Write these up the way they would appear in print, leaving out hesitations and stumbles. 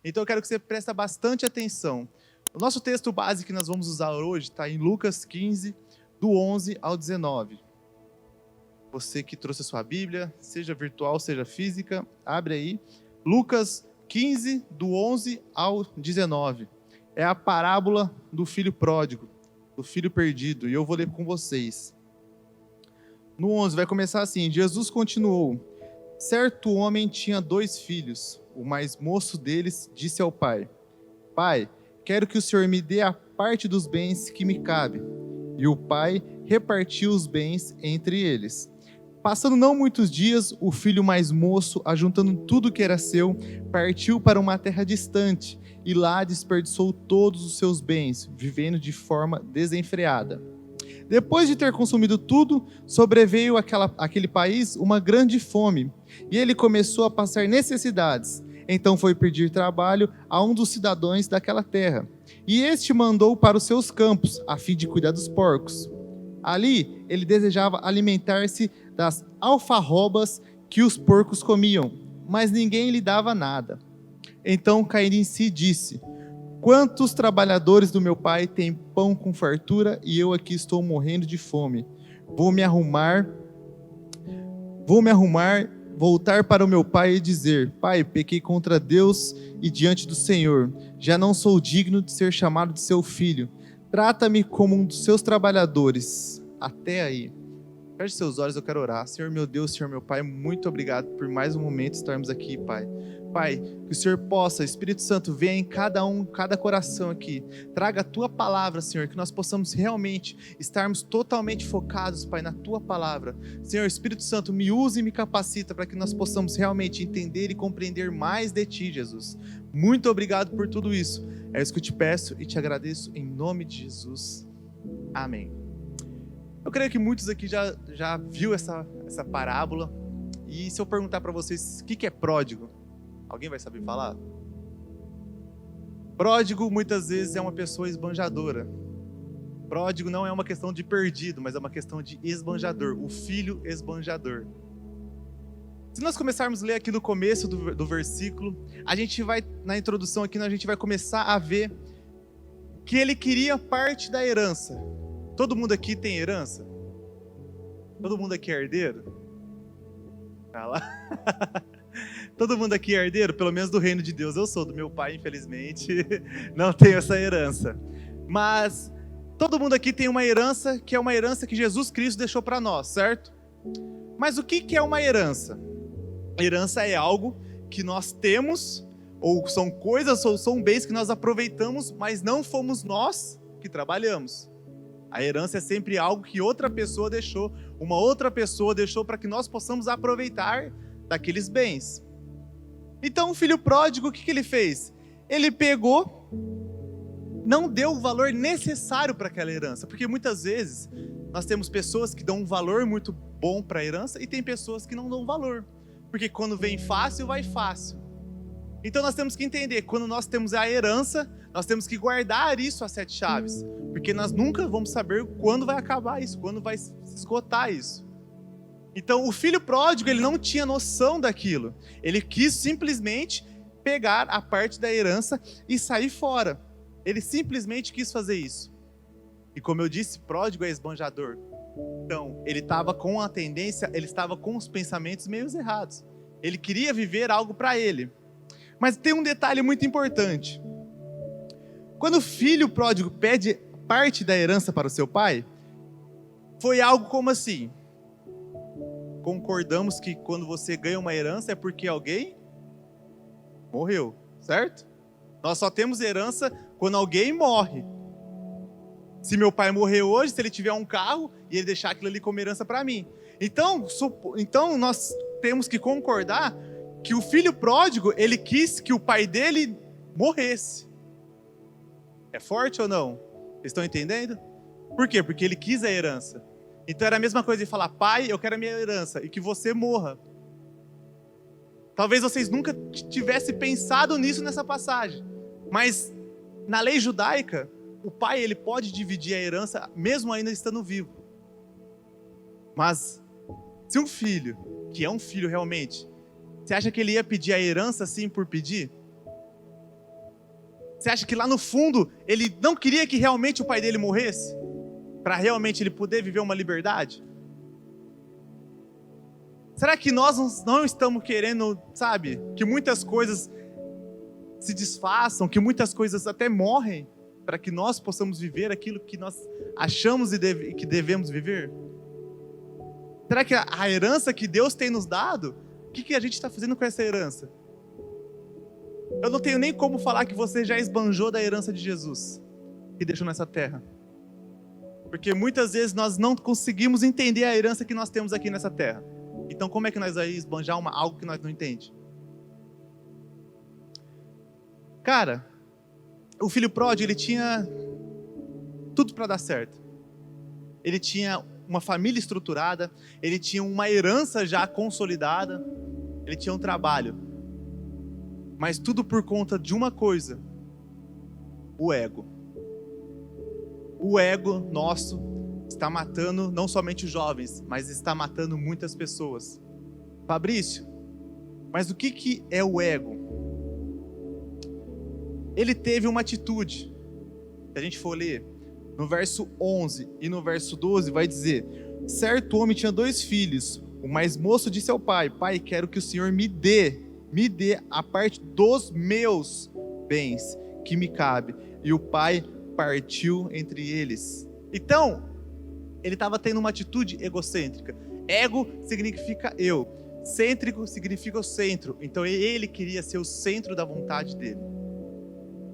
Então eu quero que você preste bastante atenção. O nosso texto base que nós vamos usar hoje está em Lucas 15, do 11 ao 19. Você que trouxe a sua Bíblia, seja virtual, seja física, abre aí. Lucas 15, do 11 ao 19. É a parábola do filho pródigo, do filho perdido. E eu vou ler com vocês. No 11 vai começar assim: Jesus continuou: certo homem tinha 2 filhos. O mais moço deles disse ao pai: Pai, quero que o senhor me dê a parte dos bens que me cabe. E o pai repartiu os bens entre eles. Passando não muitos dias, o filho mais moço, ajuntando tudo que era seu, partiu para uma terra distante e lá desperdiçou todos os seus bens, vivendo de forma desenfreada. Depois de ter consumido tudo, sobreveio àquele país uma grande fome, e ele começou a passar necessidades. Então foi pedir trabalho a um dos cidadãos daquela terra, e este mandou para os seus campos, a fim de cuidar dos porcos. Ali, ele desejava alimentar-se das alfarrobas que os porcos comiam, mas ninguém lhe dava nada. Então, caindo em si, disse: Quantos trabalhadores do meu pai têm pão com fartura e eu aqui estou morrendo de fome? Vou me arrumar, voltar para o meu pai e dizer: Pai, pequei contra Deus e diante do Senhor. Já não sou digno de ser chamado de seu filho. Trata-me como um dos seus trabalhadores. Até aí. Feche seus olhos, eu quero orar. Senhor meu Deus, Senhor meu Pai, muito obrigado por mais um momento estarmos aqui, Pai. Pai, que o Senhor possa, Espírito Santo, venha em cada coração aqui. Traga a Tua palavra, Senhor, que nós possamos realmente estarmos totalmente focados, Pai, na Tua palavra. Senhor, Espírito Santo, me use e me capacita para que nós possamos realmente entender e compreender mais de Ti, Jesus. Muito obrigado por tudo isso. É isso que eu te peço e te agradeço em nome de Jesus. Amém. Eu creio que muitos aqui já viu essa parábola. E se eu perguntar para vocês o que é pródigo, alguém vai saber falar? Pródigo muitas vezes é uma pessoa esbanjadora. Pródigo não é uma questão de perdido, mas é uma questão de esbanjador, o filho esbanjador. Se nós começarmos a ler aqui no começo do versículo, a gente vai, na introdução aqui, a gente vai começar a ver que ele queria parte da herança. Todo mundo aqui tem herança? Todo mundo aqui é herdeiro? Ah lá. Todo mundo aqui é herdeiro, pelo menos do reino de Deus. Eu sou, do meu pai, infelizmente, não tenho essa herança. Mas todo mundo aqui tem uma herança, que é uma herança que Jesus Cristo deixou para nós, certo? Mas o que é uma herança? Herança é algo que nós temos, ou são coisas, ou são bens que nós aproveitamos, mas não fomos nós que trabalhamos. A herança é sempre algo que outra pessoa deixou, uma outra pessoa deixou para que nós possamos aproveitar daqueles bens. Então o filho pródigo, o que ele fez? Ele pegou, não deu o valor necessário para aquela herança, porque muitas vezes nós temos pessoas que dão um valor muito bom para a herança e tem pessoas que não dão valor, porque quando vem fácil, vai fácil. Então nós temos que entender, quando nós temos a herança, nós temos que guardar isso a 7 chaves, porque nós nunca vamos saber quando vai acabar isso, quando vai se esgotar isso. Então o filho pródigo, ele não tinha noção daquilo, ele quis simplesmente pegar a parte da herança e sair fora, ele simplesmente quis fazer isso. E como eu disse, pródigo é esbanjador. Então ele estava com a tendência, ele estava com os pensamentos meio errados, ele queria viver algo para ele. Mas tem um detalhe muito importante. Quando o filho pródigo pede parte da herança para o seu pai, foi algo como assim: concordamos que quando você ganha uma herança é porque alguém morreu, certo? Nós só temos herança quando alguém morre. Se meu pai morrer hoje, se ele tiver um carro e ele deixar aquilo ali como herança para mim. Então nós temos que concordar que o filho pródigo, ele quis que o pai dele morresse. É forte ou não? Vocês estão entendendo? Por quê? Porque ele quis a herança. Então era a mesma coisa de falar: pai, eu quero a minha herança e que você morra. Talvez vocês nunca tivessem pensado nisso nessa passagem. Mas na lei judaica, o pai, ele pode dividir a herança mesmo ainda estando vivo. Mas se um filho, que é um filho realmente, você acha que ele ia pedir a herança assim por pedir? Você acha que lá no fundo ele não queria que realmente o pai dele morresse? Para realmente ele poder viver uma liberdade? Será que nós não estamos querendo, sabe, que muitas coisas se desfaçam, que muitas coisas até morrem, para que nós possamos viver aquilo que nós achamos que devemos viver? Será que a herança que Deus tem nos dado, o que a gente está fazendo com essa herança? Eu não tenho nem como falar que você já esbanjou da herança de Jesus, que deixou nessa terra. Porque muitas vezes nós não conseguimos entender a herança que nós temos aqui nessa terra. Então como é que nós vamos esbanjar algo que nós não entendemos? Cara, o filho pródigo, ele tinha tudo para dar certo. Ele tinha uma família estruturada, ele tinha uma herança já consolidada, ele tinha um trabalho. Mas tudo por conta de uma coisa: o ego. O ego nosso está matando não somente os jovens, mas está matando muitas pessoas. Fabrício, mas o que é o ego? Ele teve uma atitude. Se a gente for ler no verso 11 e no verso 12, vai dizer: certo homem tinha 2 filhos. O mais moço disse ao pai: pai, quero que o Senhor me dê a parte dos meus bens que me cabe. E o pai partiu entre eles. Então, ele estava tendo uma atitude egocêntrica. Ego significa eu, cêntrico significa o centro. Então ele queria ser o centro da vontade dele.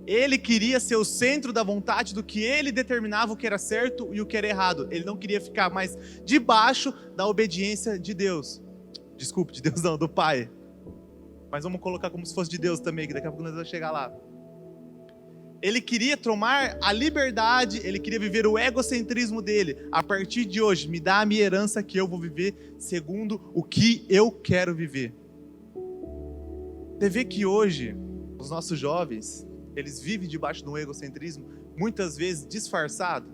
Ele queria ser o centro da vontade do que ele determinava o que era certo e o que era errado. Ele não queria ficar mais debaixo da obediência de Deus. Desculpe, de Deus não, do Pai. Mas vamos colocar como se fosse de Deus também, que daqui a pouco nós vamos chegar lá. Ele queria tomar a liberdade, ele queria viver o egocentrismo dele. A partir de hoje, me dá a minha herança que eu vou viver segundo o que eu quero viver. Você vê que hoje, os nossos jovens, eles vivem debaixo de um egocentrismo, muitas vezes disfarçado.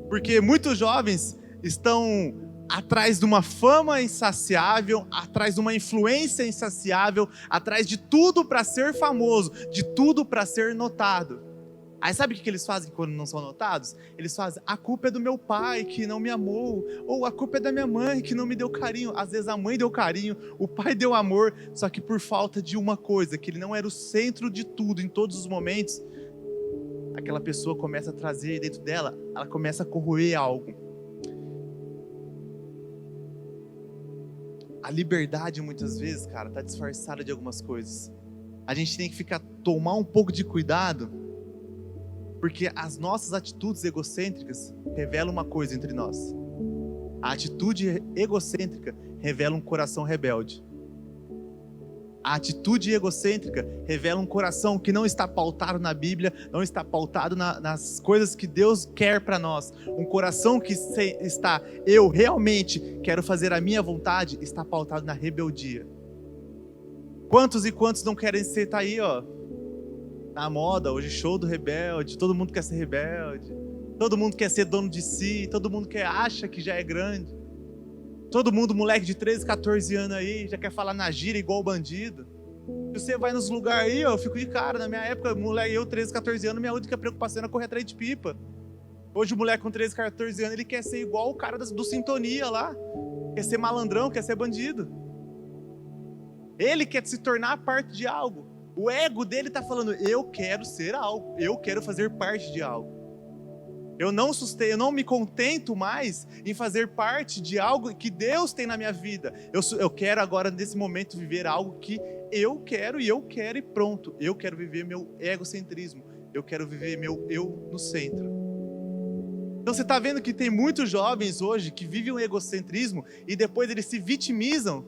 Porque muitos jovens estão atrás de uma fama insaciável, atrás de uma influência insaciável, atrás de tudo para ser famoso, de tudo para ser notado. Aí sabe o que eles fazem quando não são notados? Eles fazem: a culpa é do meu pai que não me amou, ou a culpa é da minha mãe que não me deu carinho. Às vezes a mãe deu carinho, o pai deu amor, só que por falta de uma coisa, que ele não era o centro de tudo em todos os momentos, aquela pessoa começa a trazer dentro dela, ela começa a corroer algo. A liberdade muitas vezes, cara, tá disfarçada de algumas coisas. A gente tem que tomar um pouco de cuidado, porque as nossas atitudes egocêntricas revelam uma coisa entre nós. A atitude egocêntrica revela um coração rebelde. A atitude egocêntrica revela um coração que não está pautado na Bíblia, não está pautado nas coisas que Deus quer para nós. Um coração que está: eu realmente quero fazer a minha vontade, está pautado na rebeldia. Quantos e quantos não querem ser, tá aí, ó, na moda, hoje show do rebelde, todo mundo quer ser rebelde, todo mundo quer ser dono de si, todo mundo acha que já é grande. Todo mundo, moleque de 13, 14 anos aí, já quer falar na gíria igual bandido. Se você vai nos lugares aí, ó, eu fico de cara. Na minha época, moleque, eu 13, 14 anos, minha única preocupação era correr atrás de pipa. Hoje o moleque com 13, 14 anos, ele quer ser igual o cara do Sintonia lá. Quer ser malandrão, quer ser bandido. Ele quer se tornar parte de algo. O ego dele tá falando: eu quero ser algo, eu quero fazer parte de algo. Eu não me contento mais em fazer parte de algo que Deus tem na minha vida. Eu quero agora, nesse momento, viver algo que eu quero e pronto. Eu quero viver meu egocentrismo. Eu quero viver meu eu no centro. Então você está vendo que tem muitos jovens hoje que vivem um egocentrismo e depois eles se vitimizam,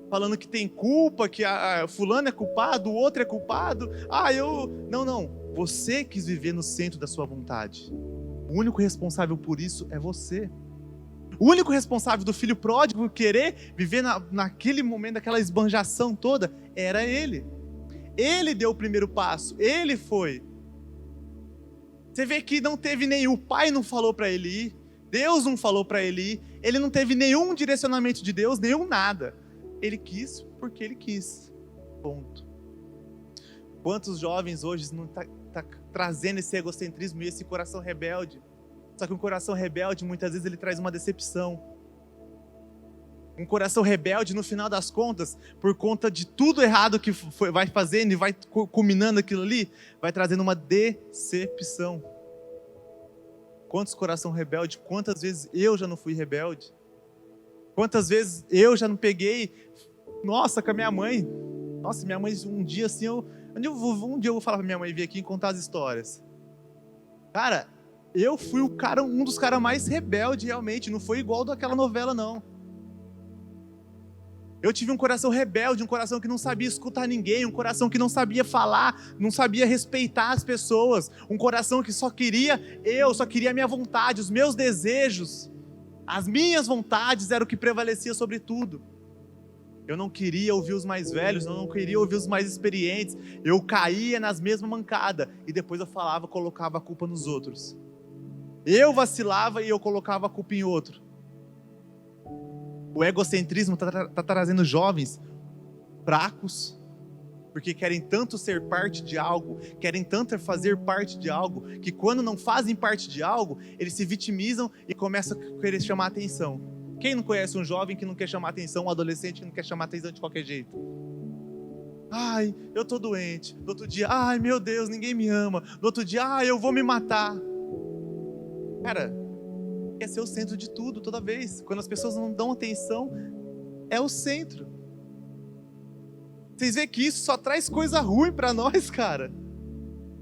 falando que tem culpa, que fulano é culpado, o outro é culpado. Não. Você quis viver no centro da sua vontade. O único responsável por isso é você. O único responsável do filho pródigo querer viver naquele momento, daquela esbanjação toda, era ele. Ele deu o primeiro passo, ele foi. Você vê que não teve nenhum, o pai não falou para ele ir, Deus não falou para ele ir, ele não teve nenhum direcionamento de Deus, nenhum nada. Ele quis porque ele quis. Ponto. Quantos jovens hoje não tá trazendo esse egocentrismo e esse coração rebelde? Só que um coração rebelde, muitas vezes, ele traz uma decepção. Um coração rebelde, no final das contas, por conta de tudo errado que vai fazendo e vai culminando aquilo ali, vai trazendo uma decepção. Quantos coração rebelde, quantas vezes eu já não fui rebelde? Quantas vezes eu já não peguei, nossa, com a minha mãe. Nossa, minha mãe, um dia assim, um dia eu vou falar pra minha mãe vir aqui e contar as histórias. Cara, eu fui um dos caras mais rebeldes, realmente. Não foi igual daquela novela, não. Eu tive um coração rebelde, um coração que não sabia escutar ninguém, um coração que não sabia falar, não sabia respeitar as pessoas, um coração que só queria a minha vontade, os meus desejos, as minhas vontades era o que prevalecia sobre tudo. Eu não queria ouvir os mais velhos, eu não queria ouvir os mais experientes, eu caía nas mesmas mancadas, e depois eu colocava a culpa nos outros. Eu vacilava e eu colocava a culpa em outro. O egocentrismo está trazendo jovens fracos, porque querem tanto ser parte de algo, querem tanto fazer parte de algo, que quando não fazem parte de algo, eles se vitimizam e começam a querer chamar atenção. Quem não conhece um jovem que não quer chamar atenção, um adolescente que não quer chamar atenção de qualquer jeito? Ai, eu tô doente. No outro dia, ai meu Deus, ninguém me ama. No outro dia, ai, eu vou me matar. Cara, quer ser o centro de tudo toda vez. Quando as pessoas não dão atenção, é o centro. Vocês veem que isso só traz coisa ruim para nós, cara.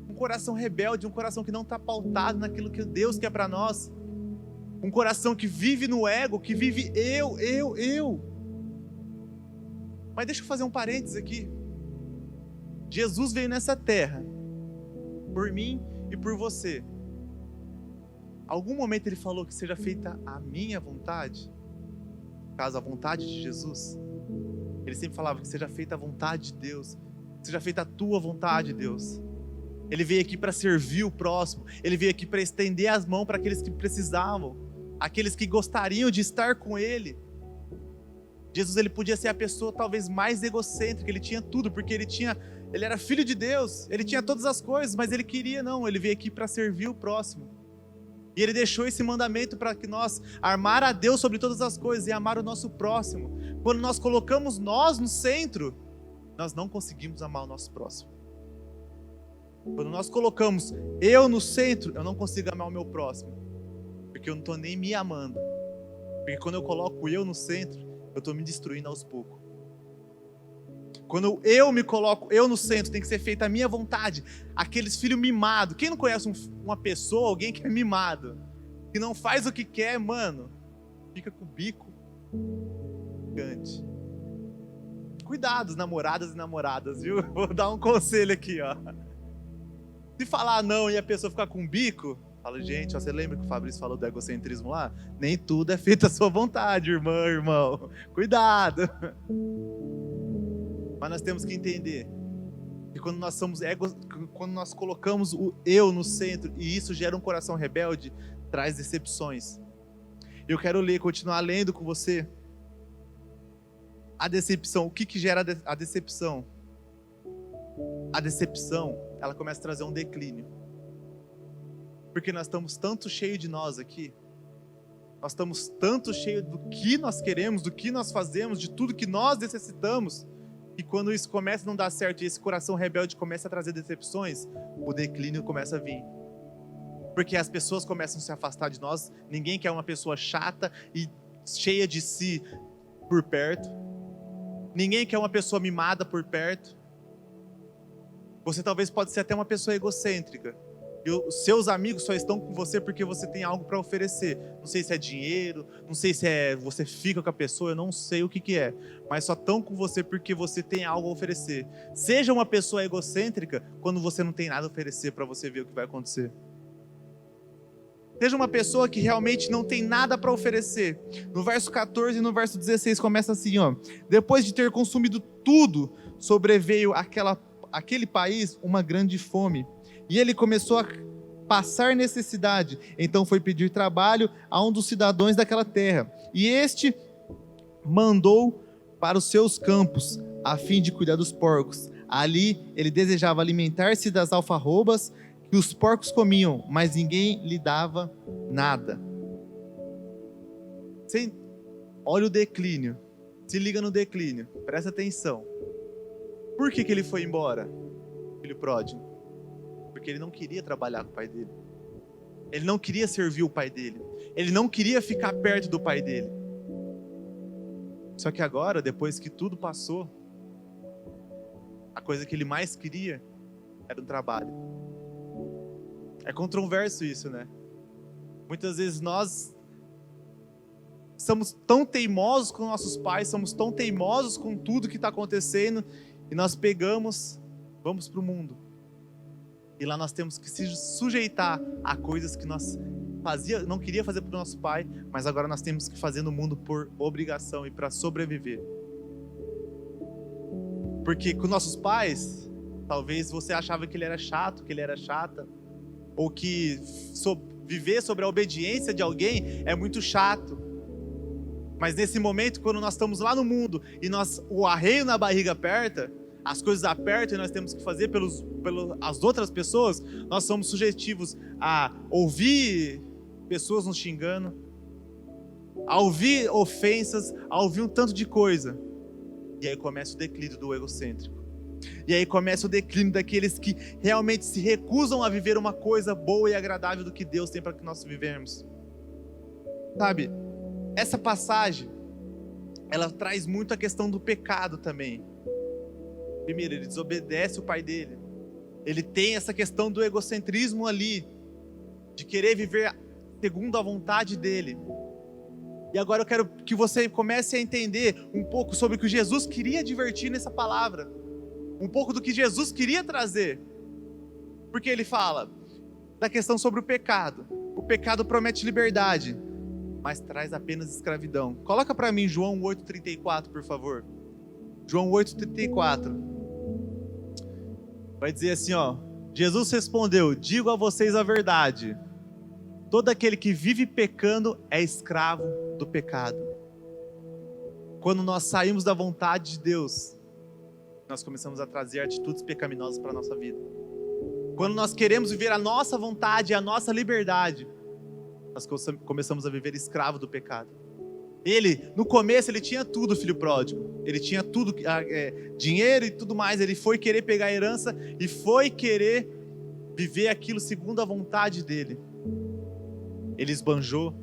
Um coração rebelde, um coração que não está pautado naquilo que Deus quer para nós. Um coração que vive no ego, que vive eu. Mas deixa eu fazer um parênteses aqui. Jesus veio nessa terra por mim e por você. Algum momento ele falou que seja feita a minha vontade? Caso a vontade de Jesus. Ele sempre falava que seja feita a vontade de Deus. Que seja feita a tua vontade, Deus. Ele veio aqui para servir o próximo. Ele veio aqui para estender as mãos para aqueles que precisavam. Aqueles que gostariam de estar com Ele. Jesus, ele podia ser a pessoa talvez mais egocêntrica. Ele tinha tudo, porque ele era filho de Deus. Ele tinha todas as coisas, mas ele queria não. Ele veio aqui para servir o próximo. E ele deixou esse mandamento para que nós amar a Deus sobre todas as coisas e amar o nosso próximo. Quando nós colocamos nós no centro, nós não conseguimos amar o nosso próximo. Quando nós colocamos eu no centro, eu não consigo amar o meu próximo. Porque eu não estou nem me amando. Porque quando eu coloco eu no centro, eu estou me destruindo aos poucos. Quando eu me coloco eu no centro, tem que ser feita a minha vontade. Aqueles filhos mimados. Quem não conhece uma pessoa, alguém que é mimado? Que não faz o que quer, mano. Fica com o bico gigante. Cuidado, namoradas e namoradas, viu? Vou dar um conselho aqui, ó. Se falar não e a pessoa ficar com o bico, fala, gente, ó, você lembra que o Fabrício falou do egocentrismo lá? Nem tudo é feito à sua vontade, irmão. Cuidado. Mas nós temos que entender que quando nós somos quando nós colocamos o eu no centro e isso gera um coração rebelde, traz decepções. Eu quero continuar lendo com você a decepção. O que gera a decepção? A decepção, ela começa a trazer um declínio. Porque nós estamos tanto cheios de nós aqui, nós estamos tanto cheios do que nós queremos, do que nós fazemos, de tudo que nós necessitamos, e quando isso começa a não dar certo e esse coração rebelde começa a trazer decepções, o declínio começa a vir. Porque as pessoas começam a se afastar de nós. Ninguém quer uma pessoa chata e cheia de si por perto. Ninguém quer uma pessoa mimada por perto. Você talvez pode ser até uma pessoa egocêntrica. E os seus amigos só estão com você porque você tem algo para oferecer. Não sei se é dinheiro, não sei se é você fica com a pessoa, eu não sei o que é. Mas só estão com você porque você tem algo a oferecer. Seja uma pessoa egocêntrica quando você não tem nada a oferecer para você ver o que vai acontecer. Seja uma pessoa que realmente não tem nada para oferecer. No verso 14 e no verso 16 começa assim, ó. Depois de ter consumido tudo, sobreveio aquele país uma grande fome. E ele começou a passar necessidade. Então foi pedir trabalho a um dos cidadãos daquela terra. E este mandou para os seus campos, a fim de cuidar dos porcos. Ali ele desejava alimentar-se das alfarrobas que os porcos comiam, mas ninguém lhe dava nada. Olha o declínio. Se liga no declínio. Presta atenção. Por que ele foi embora, filho pródigo? Porque ele não queria trabalhar com o pai dele. Ele não queria servir o pai dele. Ele não queria ficar perto do pai dele. Só que agora, depois que tudo passou, a coisa que ele mais queria era o trabalho. É controverso isso, né? Muitas vezes nós somos tão teimosos com nossos pais, somos tão teimosos com tudo que está acontecendo, e nós pegamos, vamos para o mundo. E lá nós temos que se sujeitar a coisas que nós não queria fazer para o nosso pai, mas agora nós temos que fazer no mundo por obrigação e para sobreviver. Porque com nossos pais, talvez você achava que ele era chato, que ele era chata, ou que viver sobre a obediência de alguém é muito chato. Mas nesse momento, quando nós estamos lá no mundo e o arreio na barriga aperta, as coisas apertam e nós temos que fazer pelas outras pessoas, nós somos sujeitivos a ouvir pessoas nos xingando, a ouvir ofensas, a ouvir um tanto de coisa. E aí começa o declínio do egocêntrico. E aí começa o declínio daqueles que realmente se recusam a viver uma coisa boa e agradável do que Deus tem para que nós vivemos. Sabe, essa passagem, ela traz muito a questão do pecado também. Primeiro, ele desobedece o pai dele. Ele tem essa questão do egocentrismo ali, de querer viver segundo a vontade dele. E agora eu quero que você comece a entender um pouco sobre o que Jesus queria advertir nessa palavra. Um pouco do que Jesus queria trazer. Porque ele fala da questão sobre o pecado. O pecado promete liberdade, mas traz apenas escravidão. Coloca para mim João 8,34, por favor. João 8,34. Vai dizer assim, ó. Jesus respondeu: digo a vocês a verdade. Todo aquele que vive pecando é escravo do pecado. Quando nós saímos da vontade de Deus, nós começamos a trazer atitudes pecaminosas para a nossa vida. Quando nós queremos viver a nossa vontade, a nossa liberdade, nós começamos a viver escravo do pecado. No começo, ele tinha tudo, filho pródigo. Ele tinha tudo, dinheiro e tudo mais. Ele foi querer pegar a herança e foi querer viver aquilo segundo a vontade dele. Ele esbanjou.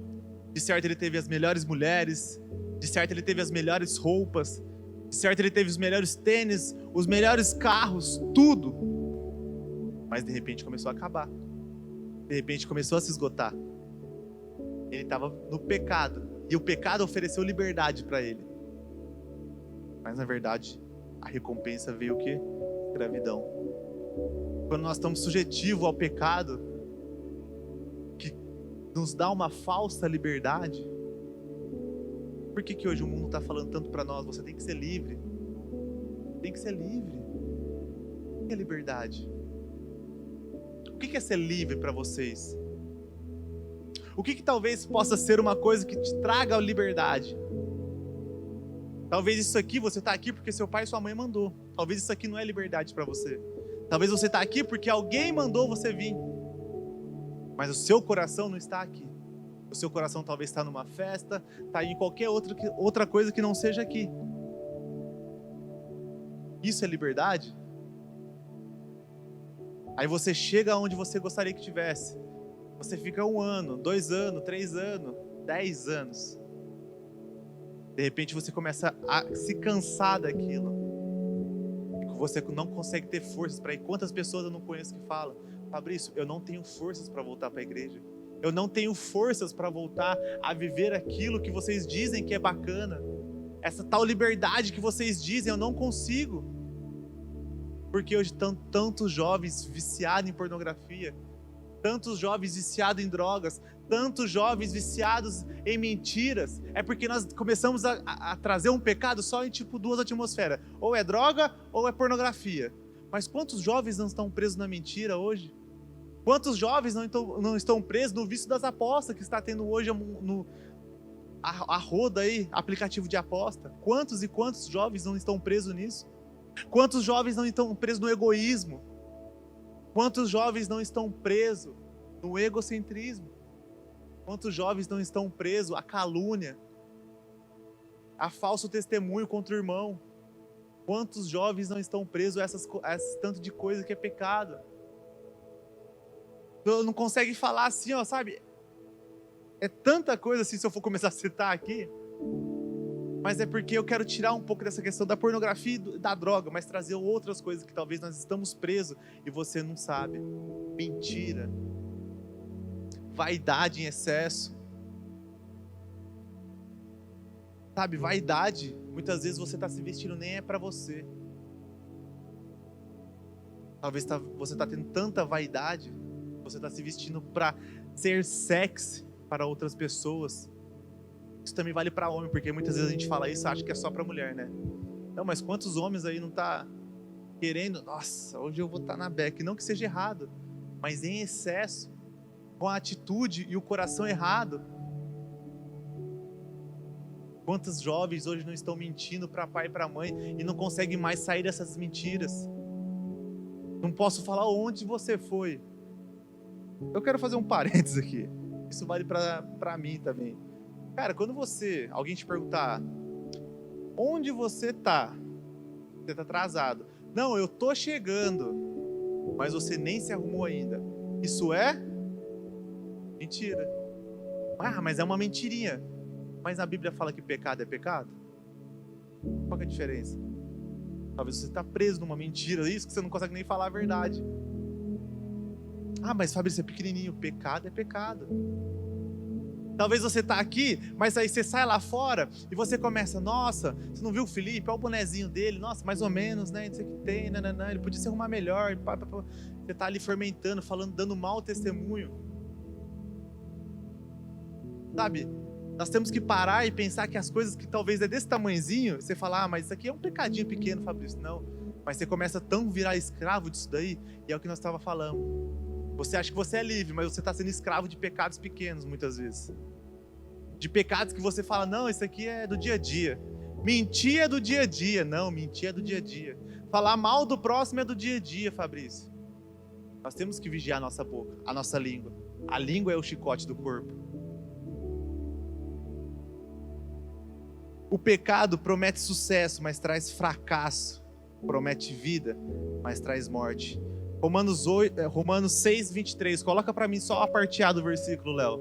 De certo, ele teve as melhores mulheres. De certo, ele teve as melhores roupas. De certo, ele teve os melhores tênis, os melhores carros, tudo. Mas de repente começou a acabar. De repente começou a se esgotar. Ele estava no pecado. E o pecado ofereceu liberdade para ele. Mas na verdade, a recompensa veio o quê? Escravidão. Quando nós estamos sujeitivos ao pecado, que nos dá uma falsa liberdade. Por que hoje o mundo está falando tanto para nós? Você tem que ser livre. Tem que ser livre. O que é liberdade? O que é ser livre para vocês? O que talvez possa ser uma coisa que te traga a liberdade? Talvez isso aqui, você está aqui porque seu pai e sua mãe mandou. Talvez isso aqui não é liberdade para você. Talvez você está aqui porque alguém mandou você vir. Mas o seu coração não está aqui. O seu coração talvez está numa festa, está em qualquer outra coisa que não seja aqui. Isso é liberdade? Aí você chega onde você gostaria que tivesse. Você fica 1 ano, 2 anos, 3 anos, 10 anos. De repente você começa a se cansar daquilo. E você não consegue ter forças para ir. Quantas pessoas eu não conheço que falam: Fabrício, eu não tenho forças para voltar para a igreja. Eu não tenho forças para voltar a viver aquilo que vocês dizem que é bacana. Essa tal liberdade que vocês dizem, eu não consigo. Porque hoje tantos jovens viciados em pornografia, tantos jovens viciados em drogas, tantos jovens viciados em mentiras. É porque nós começamos a trazer um pecado só em tipo 2 atmosferas. Ou é droga ou é pornografia. Mas quantos jovens não estão presos na mentira hoje? Quantos jovens não estão presos no vício das apostas que está tendo hoje a roda aí, aplicativo de aposta? Quantos e quantos jovens não estão presos nisso? Quantos jovens não estão presos no egoísmo? Quantos jovens não estão presos no egocentrismo? Quantos jovens não estão presos à calúnia, a falso testemunho contra o irmão? Quantos jovens não estão presos a esse tanto de coisa que é pecado? Não consegue falar assim, ó, sabe? É tanta coisa assim, se eu for começar a citar aqui. Mas é porque eu quero tirar um pouco dessa questão da pornografia e da droga, mas trazer outras coisas que talvez nós estamos presos e você não sabe. Mentira. Vaidade em excesso. Sabe, vaidade, muitas vezes você está se vestindo nem é para você. Talvez você está tendo tanta vaidade, você está se vestindo para ser sexy para outras pessoas. Isso também vale para homem, porque muitas vezes a gente fala isso e acha que é só para mulher, né? Não, mas quantos homens aí não tá querendo, nossa, hoje eu vou estar na beca, não que seja errado, mas em excesso, com a atitude e o coração errado. Quantos jovens hoje não estão mentindo para pai e para mãe e não conseguem mais sair dessas mentiras? Não posso falar onde você foi. Eu quero fazer um parênteses aqui. Isso vale para mim também. Cara, quando alguém te perguntar onde você tá atrasado. Não, eu tô chegando, mas você nem se arrumou ainda. Isso é mentira. Ah, mas é uma mentirinha. Mas a Bíblia fala que pecado é pecado? Qual que é a diferença? Talvez você está preso numa mentira, isso que você não consegue nem falar a verdade. Ah, mas Fabrício, é pequenininho. Pecado é pecado. Talvez você está aqui, mas aí você sai lá fora e você começa, nossa, você não viu o Felipe? Olha o bonezinho dele, nossa, mais ou menos, né? Não sei o que tem, nananã, ele podia se arrumar melhor. Você está ali fermentando, falando, dando mau testemunho. Sabe? Nós temos que parar e pensar que as coisas que talvez é desse tamanhozinho, você fala, ah, mas isso aqui é um pecadinho pequeno, Fabrício. Não, mas você começa a tão virar escravo disso daí, e é o que nós estávamos falando. Você acha que você é livre, mas você está sendo escravo de pecados pequenos, muitas vezes. De pecados que você fala, não, isso aqui é do dia a dia. Mentir é do dia a dia. Não, mentir é do dia a dia. Falar mal do próximo é do dia a dia, Fabrício. Nós temos que vigiar a nossa boca, a nossa língua. A língua é o chicote do corpo. O pecado promete sucesso, mas traz fracasso. Promete vida, mas traz morte. Romanos 6, 23. Coloca para mim só a parte A do versículo, Léo.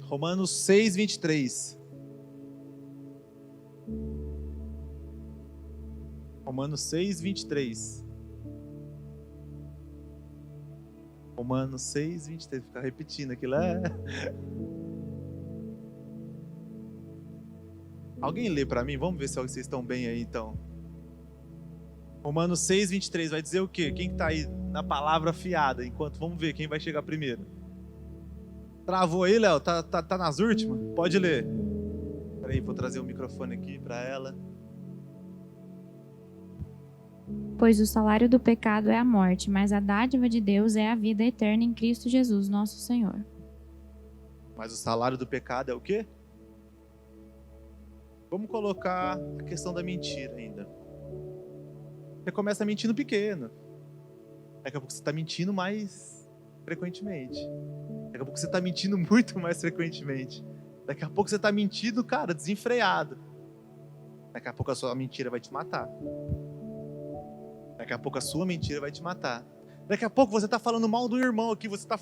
Romanos 6, 23. Romanos 6, 23. Romanos 6, 23. Vou ficar repetindo aquilo. Alguém lê para mim? Vamos ver se vocês estão bem aí, então. Romanos 6, 23 vai dizer o quê? Quem está aí na palavra fiada? Vamos ver quem vai chegar primeiro. Travou aí, Léo? Tá nas últimas? Pode ler. Peraí, vou trazer o microfone aqui para ela. Pois o salário do pecado é a morte, mas a dádiva de Deus é a vida eterna em Cristo Jesus, nosso Senhor. Mas o salário do pecado é o quê? Vamos colocar a questão da mentira ainda. Você começa mentindo pequeno. Daqui a pouco você está mentindo mais frequentemente. Daqui a pouco você está mentindo muito mais frequentemente. Daqui a pouco você está mentindo, cara, desenfreado. Daqui a pouco a sua mentira vai te matar. Daqui a pouco a sua mentira vai te matar. Daqui a pouco você está falando mal do irmão aqui, você está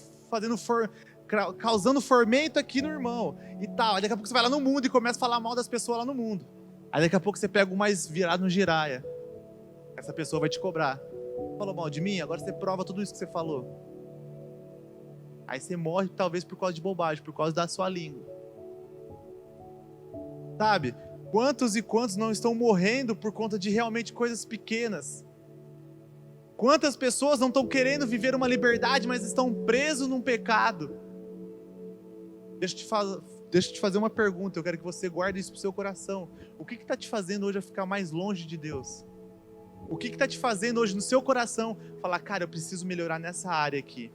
causando fermento aqui no irmão e tal. Aí daqui a pouco você vai lá no mundo e começa a falar mal das pessoas lá no mundo. Aí daqui a pouco você pega o mais virado no giraia. Essa pessoa vai te cobrar. Falou mal de mim? Agora você prova tudo isso que você falou. Aí você morre talvez por causa de bobagem, por causa da sua língua. Sabe? Quantos e quantos não estão morrendo por conta de realmente coisas pequenas? Quantas pessoas não estão querendo viver uma liberdade, mas estão presos num pecado? Deixa eu te fazer uma pergunta, eu quero que você guarde isso para o seu coração. O que está te fazendo hoje a ficar mais longe de Deus? O que está te fazendo hoje no seu coração falar, cara, eu preciso melhorar nessa área aqui?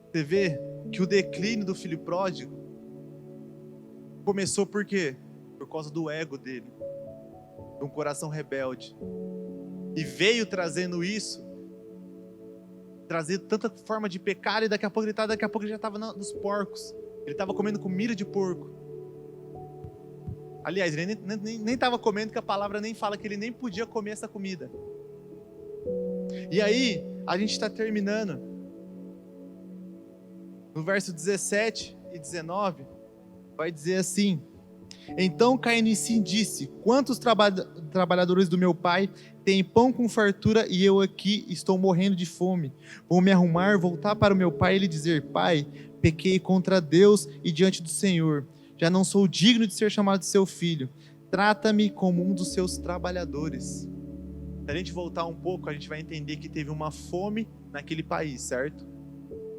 Você vê que o declínio do filho pródigo começou por quê? por causa do ego dele, de um coração rebelde. E veio trazendo isso, trazendo tanta forma de pecado, e daqui a pouco ele já estava nos porcos. Ele estava comendo comida de porco. Aliás, ele nem estava comendo, que a palavra nem fala que ele nem podia comer essa comida. E aí, a gente está terminando. No verso 17 e 19, vai dizer assim: Então Caim disse: Quantos trabalhadores do meu pai têm pão com fartura e eu aqui estou morrendo de fome? Vou me arrumar, voltar para o meu pai e lhe dizer: Pai, pequei contra Deus e diante do Senhor. Já não sou digno de ser chamado de seu filho. Trata-me como um dos seus trabalhadores. Se a gente voltar um pouco, a gente vai entender que teve uma fome naquele país, certo?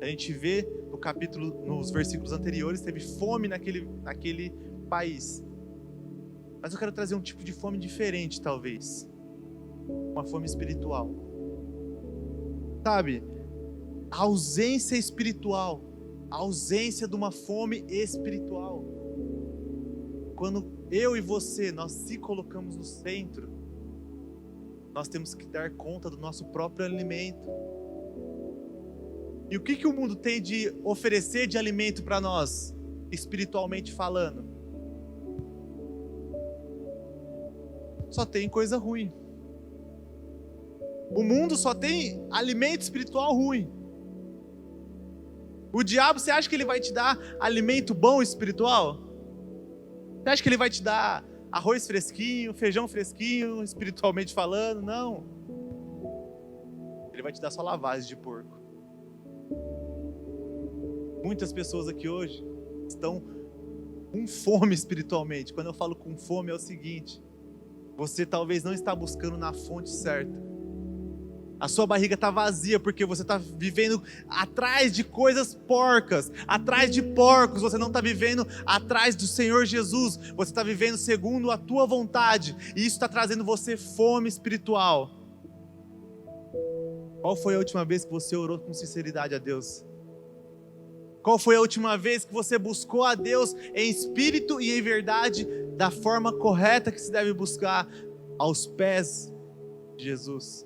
A gente vê no capítulo, nos versículos anteriores, teve fome naquele país. Mas eu quero trazer um tipo de fome diferente, talvez. Uma fome espiritual. Sabe? A ausência espiritual. A ausência de uma fome espiritual. Quando eu e você, nós se colocamos no centro, nós temos que dar conta do nosso próprio alimento. E o que o mundo tem de oferecer de alimento para nós, espiritualmente falando? Só tem coisa ruim. O mundo só tem alimento espiritual ruim. O diabo, você acha que ele vai te dar alimento bom espiritual? Você acha que ele vai te dar arroz fresquinho, feijão fresquinho, espiritualmente falando? Não. Ele vai te dar só lavagem de porco. Muitas pessoas aqui hoje estão com fome espiritualmente. Quando eu falo com fome é o seguinte: você talvez não está buscando na fonte certa. A sua barriga está vazia porque você está vivendo atrás de coisas porcas, atrás de porcos. Você não está vivendo atrás do Senhor Jesus. Você está vivendo segundo a tua vontade. E isso está trazendo você fome espiritual. Qual foi a última vez que você orou com sinceridade a Deus? Qual foi a última vez que você buscou a Deus em espírito e em verdade, da forma correta que se deve buscar, aos pés de Jesus?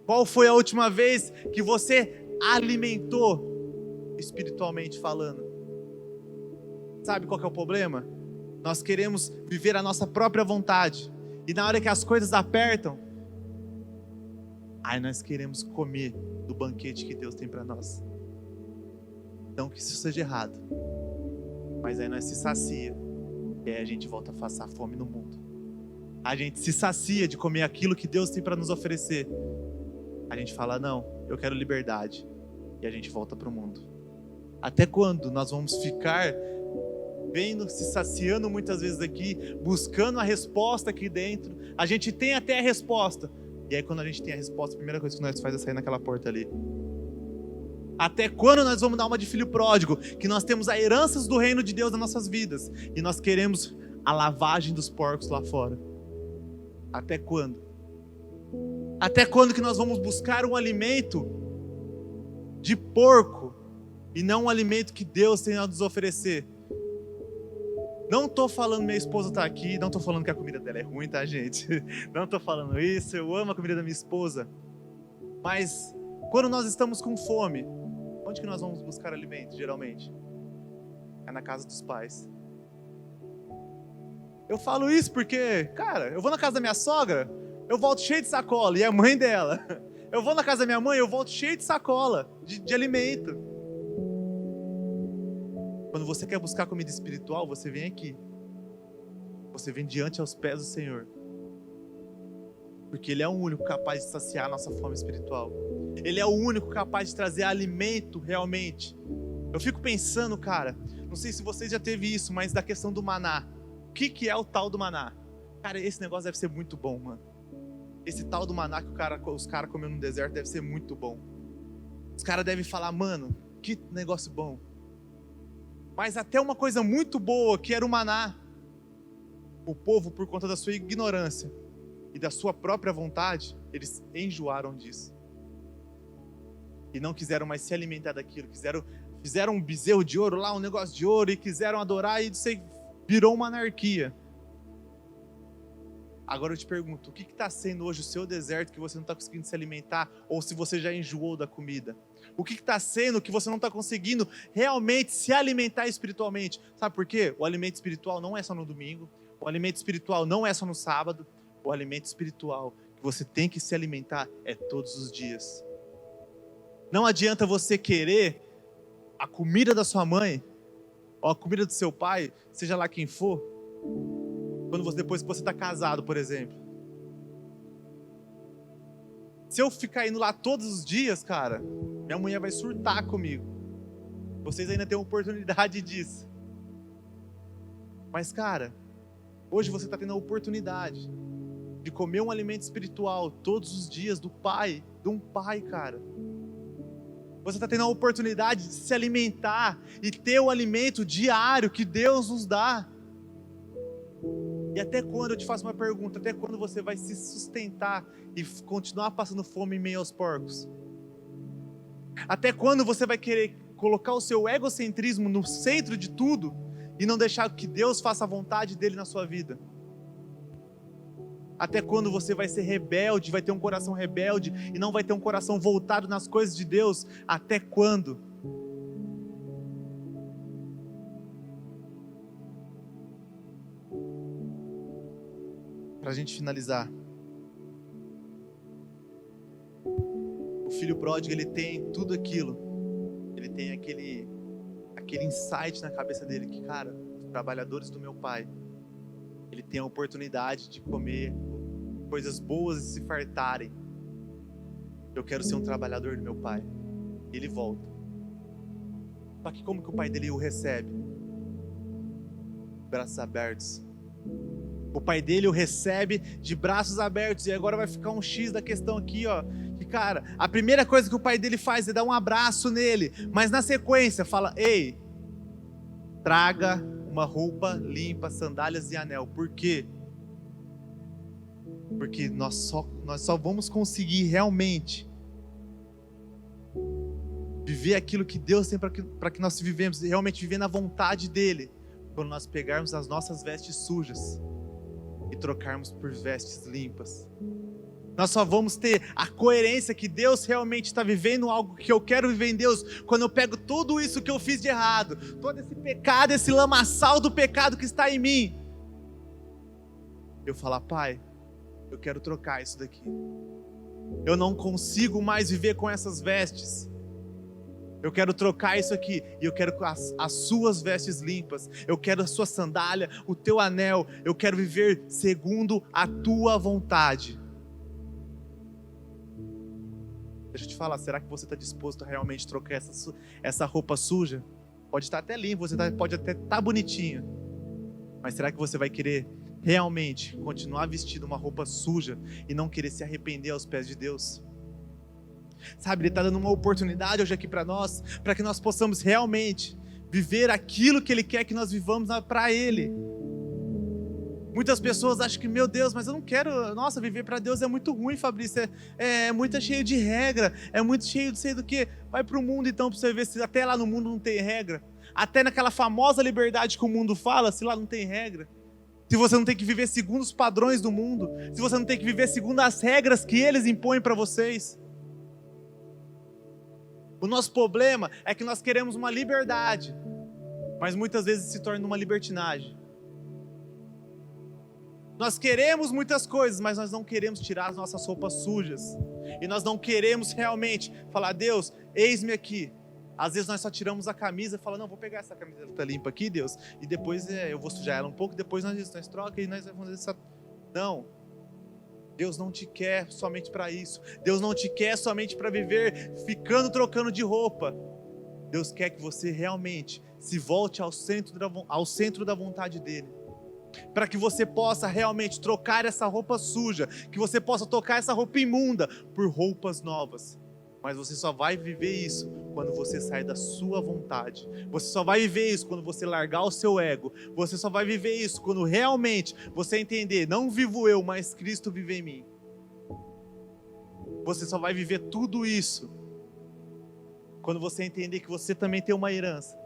Qual foi a última vez que você alimentou, espiritualmente falando? Sabe qual que é o problema? Nós queremos viver a nossa própria vontade. E na hora que as coisas apertam, aí nós queremos comer do banquete que Deus tem para nós. Não que isso seja errado. Mas aí nós se sacia. E aí a gente volta a passar fome no mundo. A gente se sacia de comer aquilo que Deus tem para nos oferecer. A gente fala: não, eu quero liberdade. E a gente volta para o mundo. Até quando nós vamos ficar vendo, se saciando muitas vezes aqui, buscando a resposta aqui dentro? A gente tem até a resposta. E aí quando a gente tem a resposta, a primeira coisa que nós faz é sair naquela porta ali. Até quando nós vamos dar uma de filho pródigo? Que nós temos a heranças do reino de Deus nas nossas vidas. E nós queremos a lavagem dos porcos lá fora. Até quando? Até quando que nós vamos buscar um alimento de porco e não um alimento que Deus tem a nos oferecer? Não estou falando, minha esposa está aqui, não estou falando que a comida dela é ruim, tá, gente? Não estou falando isso, eu amo a comida da minha esposa. Mas quando nós estamos com fome, onde que nós vamos buscar alimento, geralmente? É na casa dos pais. Eu falo isso porque, cara, eu vou na casa da minha sogra, eu volto cheio de sacola, e é a mãe dela. Eu vou na casa da minha mãe, eu volto cheio de sacola, de alimento. Quando você quer buscar comida espiritual, você vem aqui. Você vem diante aos pés do Senhor. Porque Ele é o único capaz de saciar a nossa fome espiritual. Ele é o único capaz de trazer alimento realmente. Eu fico pensando, cara, não sei se vocês já teve isso, mas da questão do maná. O que é o tal do maná? Cara, esse negócio deve ser muito bom, mano. Esse tal do maná que os caras comeram no deserto deve ser muito bom. Os caras devem falar: mano, que negócio bom. Mas até uma coisa muito boa, que era o maná, o povo, por conta da sua ignorância e da sua própria vontade, eles enjoaram disso. E não quiseram mais se alimentar daquilo. Fizeram um bezerro de ouro lá, um negócio de ouro, e quiseram adorar, e isso virou uma anarquia. Agora eu te pergunto, o que está sendo hoje o seu deserto que você não está conseguindo se alimentar, ou se você já enjoou da comida? O que está sendo que você não está conseguindo realmente se alimentar espiritualmente? Sabe por quê? O alimento espiritual não é só no domingo, o alimento espiritual não é só no sábado, o alimento espiritual que você tem que se alimentar é todos os dias. Não adianta você querer a comida da sua mãe, ou a comida do seu pai, seja lá quem for, depois que você está casado, por exemplo. Se eu ficar indo lá todos os dias, cara, minha mulher vai surtar comigo. Vocês ainda têm a oportunidade disso. Mas, cara, hoje você está tendo a oportunidade de comer um alimento espiritual todos os dias de um pai, cara. Você está tendo a oportunidade de se alimentar e ter o alimento diário que Deus nos dá. E até quando, eu te faço uma pergunta, até quando você vai se sustentar e continuar passando fome em meio aos porcos? Até quando você vai querer colocar o seu egocentrismo no centro de tudo e não deixar que Deus faça a vontade dele na sua vida? Até quando você vai ser rebelde, vai ter um coração rebelde e não vai ter um coração voltado nas coisas de Deus? Até quando? Para a gente finalizar, o filho pródigo, ele tem tudo aquilo, ele tem aquele insight na cabeça dele que, cara, os trabalhadores do meu pai, ele tem a oportunidade de comer coisas boas e se fartarem. Eu quero ser um trabalhador do meu pai. E ele volta. Só que como que o pai dele o recebe? Braços abertos. O pai dele o recebe de braços abertos. E agora vai ficar um X da questão aqui, ó. Que, cara, a primeira coisa que o pai dele faz é dar um abraço nele. Mas na sequência fala: ei, traga uma roupa limpa, sandálias e anel. Por quê? Porque nós só vamos conseguir realmente viver aquilo que Deus tem para que nós vivemos, realmente viver na vontade dele, quando nós pegarmos as nossas vestes sujas e trocarmos por vestes limpas. Nós só vamos ter a coerência que Deus realmente está vivendo algo que eu quero viver em Deus, quando eu pego tudo isso que eu fiz de errado, todo esse pecado, esse lamaçal do pecado que está em mim, eu falar: pai, eu quero trocar isso daqui. Eu não consigo mais viver com essas vestes. Eu quero trocar isso aqui. E eu quero as suas vestes limpas. Eu quero a sua sandália, o teu anel. Eu quero viver segundo a tua vontade. Deixa eu te falar, será que você está disposto a realmente trocar essa roupa suja? Pode estar até limpo, pode até estar bonitinho. Mas será que você vai querer realmente continuar vestindo uma roupa suja e não querer se arrepender aos pés de Deus? Sabe, Ele está dando uma oportunidade hoje aqui para nós, para que nós possamos realmente viver aquilo que Ele quer que nós vivamos para Ele. Muitas pessoas acham que, meu Deus, mas eu não quero, nossa, viver para Deus é muito ruim, Fabrício, é muito cheio de regra, é muito cheio de sei do que. Vai para o mundo então para você ver se até lá no mundo não tem regra, até naquela famosa liberdade que o mundo fala, se lá não tem regra. Se você não tem que viver segundo os padrões do mundo, se você não tem que viver segundo as regras que eles impõem para vocês. O nosso problema é que nós queremos uma liberdade, mas muitas vezes se torna uma libertinagem. Nós queremos muitas coisas, mas nós não queremos tirar as nossas roupas sujas. E nós não queremos realmente falar: Deus, eis-me aqui. Às vezes nós só tiramos a camisa e falamos: não, vou pegar essa camiseta limpa aqui, Deus, e depois eu vou sujar ela um pouco, depois nós trocamos e nós vamos fazer essa... Não. Deus não te quer somente para isso. Deus não te quer somente para viver trocando de roupa. Deus quer que você realmente se volte ao centro da vontade dEle. Para que você possa realmente trocar essa roupa suja, que você possa trocar essa roupa imunda por roupas novas. Mas você só vai viver isso quando você sair da sua vontade. Você só vai viver isso quando você largar o seu ego. Você só vai viver isso quando realmente você entender: não vivo eu, mas Cristo vive em mim. Você só vai viver tudo isso quando você entender que você também tem uma herança.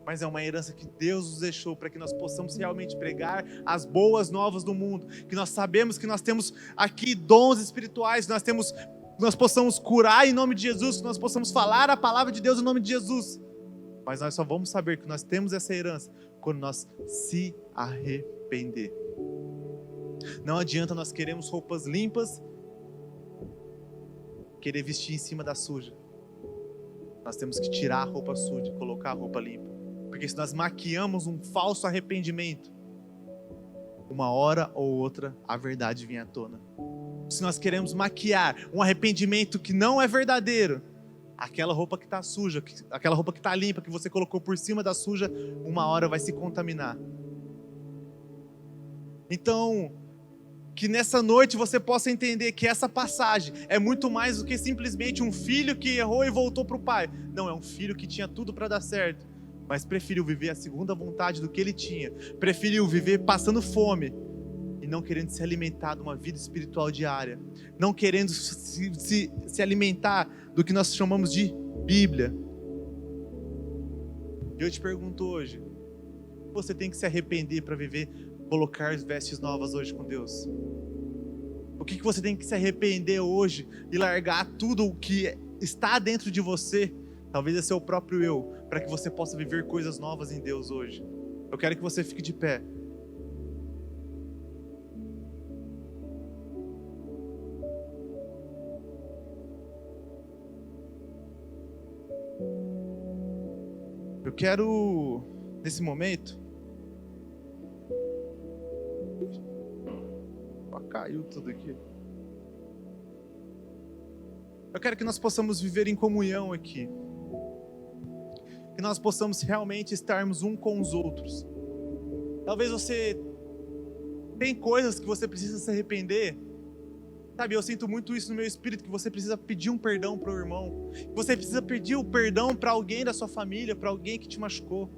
mas é uma herança que Deus nos deixou para que nós possamos realmente pregar as boas novas do mundo, que nós sabemos que nós temos aqui dons espirituais, nós possamos curar em nome de Jesus, que nós possamos falar a palavra de Deus em nome de Jesus, mas nós só vamos saber que nós temos essa herança quando nós se arrepender. Não adianta nós queremos roupas limpas, querer vestir em cima da suja. Nós temos que tirar a roupa suja e colocar a roupa limpa. Porque se nós maquiamos um falso arrependimento, uma hora ou outra a verdade vem à tona. Se nós queremos maquiar um arrependimento que não é verdadeiro, aquela roupa que está suja, aquela roupa que está limpa, que você colocou por cima da suja, uma hora vai se contaminar. Então, que nessa noite você possa entender que essa passagem é muito mais do que simplesmente um filho que errou e voltou para o pai. Não, é um filho que tinha tudo para dar certo, mas preferiu viver a segunda vontade do que ele tinha. Preferiu viver passando fome e não querendo se alimentar de uma vida espiritual diária. Não querendo se alimentar do que nós chamamos de Bíblia. E eu te pergunto hoje, você tem que se arrepender para viver, colocar as vestes novas hoje com Deus? O que você tem que se arrepender hoje e largar tudo o que está dentro de você, talvez é seu próprio eu, para que você possa viver coisas novas em Deus hoje? Eu quero que você fique de pé. Eu quero, nesse momento, caiu tudo aqui. Eu quero que nós possamos viver em comunhão aqui. Que nós possamos realmente estarmos um com os outros. Talvez você tem coisas que você precisa se arrepender. Sabe, eu sinto muito isso no meu espírito, que você precisa pedir um perdão para o irmão. Que você precisa pedir o perdão para alguém da sua família, para alguém que te machucou.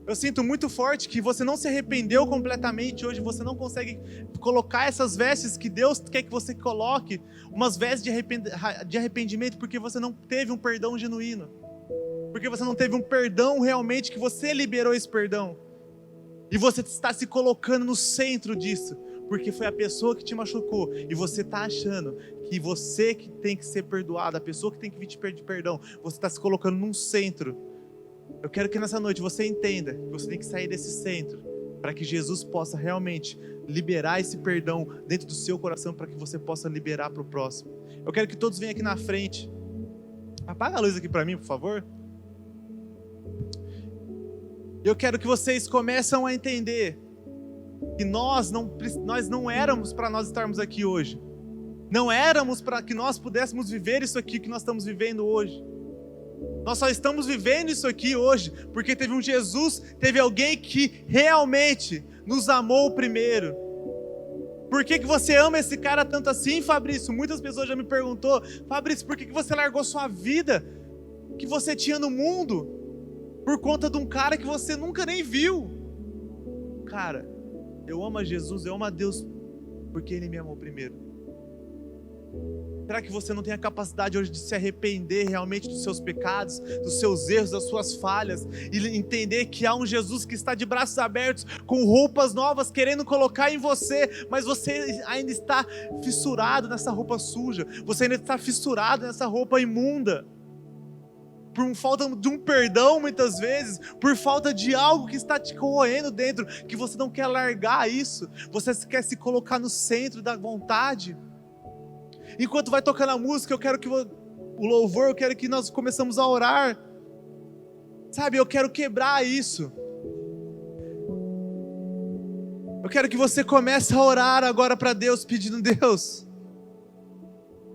Eu sinto muito forte que você não se arrependeu completamente hoje, você não consegue colocar essas vestes que Deus quer que você coloque, umas vestes de arrependimento, porque você não teve um perdão genuíno, porque você não teve um perdão realmente, que você liberou esse perdão, e você está se colocando no centro disso, porque foi a pessoa que te machucou, e você está achando que você que tem que ser perdoado, a pessoa que tem que vir te pedir perdão, você está se colocando num centro. Eu quero que nessa noite você entenda que você tem que sair desse centro, para que Jesus possa realmente liberar esse perdão dentro do seu coração, para que você possa liberar para o próximo. Eu quero que todos venham aqui na frente. Apaga a luz aqui para mim, por favor. Eu quero que vocês comecem a entender que nós não éramos para nós estarmos aqui hoje. Não éramos para que nós pudéssemos viver isso aqui que nós estamos vivendo hoje. Nós só estamos vivendo isso aqui hoje porque teve um Jesus, teve alguém que realmente nos amou primeiro. Por que você ama esse cara tanto assim, Fabrício? Muitas pessoas já me perguntou: Fabrício, por que você largou sua vida que você tinha no mundo por conta de um cara que você nunca nem viu? Cara, eu amo a Jesus, eu amo a Deus porque Ele me amou primeiro. Será que você não tem a capacidade hoje de se arrepender realmente dos seus pecados, dos seus erros, das suas falhas, e entender que há um Jesus que está de braços abertos, com roupas novas, querendo colocar em você, mas você ainda está fissurado nessa roupa suja, você ainda está fissurado nessa roupa imunda, por falta de um perdão muitas vezes, por falta de algo que está te corroendo dentro, que você não quer largar isso, você quer se colocar no centro da vontade. Enquanto vai tocando a música, eu quero que o louvor, eu quero que nós começamos a orar. Sabe, eu quero quebrar isso. Eu quero que você comece a orar agora para Deus, pedindo: Deus,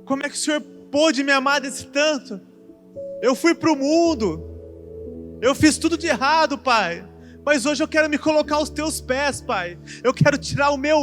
como é que o Senhor pôde me amar desse tanto? Eu fui para o mundo, eu fiz tudo de errado, Pai, mas hoje eu quero me colocar aos teus pés, Pai. Eu quero tirar o meu